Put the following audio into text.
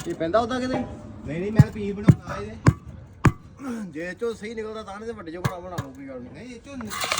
ਇਹ ਪੈਂਦਾ ਉਦਾਂ ਕਿਤੇ ਨਹੀਂ ਮੈਂ ਪੀਸ ਬਣਾਉਣਾ ਇਹਦੇ ਜੇ ਚੋਂ ਸਹੀ ਨਿਕਲਦਾ ਤਾਂ ਨਹੀਂ ਤੇ ਵੱਡੇ ਚੋਂ ਬਣਾ ਬਣਾਉ ਕੋਈ ਗੱਲ ਨਹੀਂ ਨਹੀਂ ਇਹ ਚੋਂ